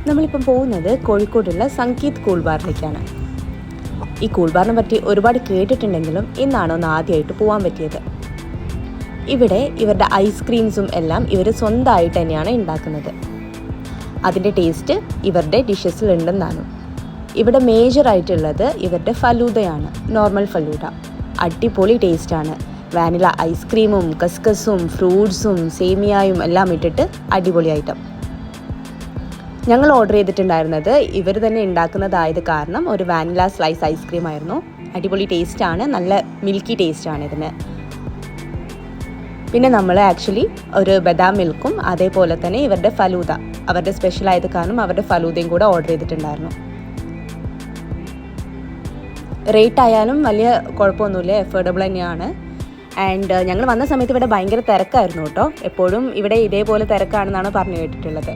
നമ്മളിപ്പം പോകുന്നത് കോഴിക്കോടുള്ള സംഗീത് കൂൾ ബാറിലേക്കാണ്. ഈ കൂൾ ബാറിനെ പറ്റി ഒരുപാട് കേട്ടിട്ടുണ്ടെങ്കിലും ഇന്നാണ് ഒന്ന് ആദ്യമായിട്ട് പോകാൻ പറ്റിയത്. ഇവിടെ ഇവരുടെ ഐസ്ക്രീംസും എല്ലാം ഇവർ സ്വന്തമായിട്ട് തന്നെയാണ് ഉണ്ടാക്കുന്നത്. അതിൻ്റെ ടേസ്റ്റ് ഇവരുടെ ഡിഷസിൽ ഉണ്ടെന്നാണ്. ഇവിടെ മേജറായിട്ടുള്ളത് ഇവരുടെ ഫലൂദയാണ്, നോർമൽ ഫലൂദ. അടിപൊളി ടേസ്റ്റാണ്. വാനില ഐസ്ക്രീമും കസ്കസും ഫ്രൂട്ട്സും സേമിയായും എല്ലാം ഇട്ടിട്ട് അടിപൊളി ഐറ്റം. ഞങ്ങൾ ഓർഡർ ചെയ്തിട്ടുണ്ടായിരുന്നത് ഇവർ തന്നെ ഉണ്ടാക്കുന്നതായത് കാരണം ഒരു വാനില സ്ലൈസ് ഐസ്ക്രീം ആയിരുന്നു. അടിപൊളി ടേസ്റ്റാണ്, നല്ല മിൽക്കി ടേസ്റ്റാണ് ഇതിന്. പിന്നെ നമ്മൾ ആക്ച്വലി ഒരു ബദാം മിൽക്കും അതേപോലെ തന്നെ ഇവരുടെ ഫലൂദ, അവരുടെ സ്പെഷ്യൽ ആയത് കാരണം അവരുടെ ഫലൂദയും കൂടെ ഓർഡർ ചെയ്തിട്ടുണ്ടായിരുന്നു. റേറ്റ് ആയാലും വലിയ കുഴപ്പമൊന്നുമില്ല, എഫോർഡബിൾ തന്നെയാണ്. ആൻഡ് ഞങ്ങൾ വന്ന സമയത്ത് ഇവിടെ ഭയങ്കര തിരക്കായിരുന്നു കേട്ടോ. എപ്പോഴും ഇവിടെ ഇതേപോലെ തിരക്കാണെന്നാണ് പറഞ്ഞു കേട്ടിട്ടുള്ളത്.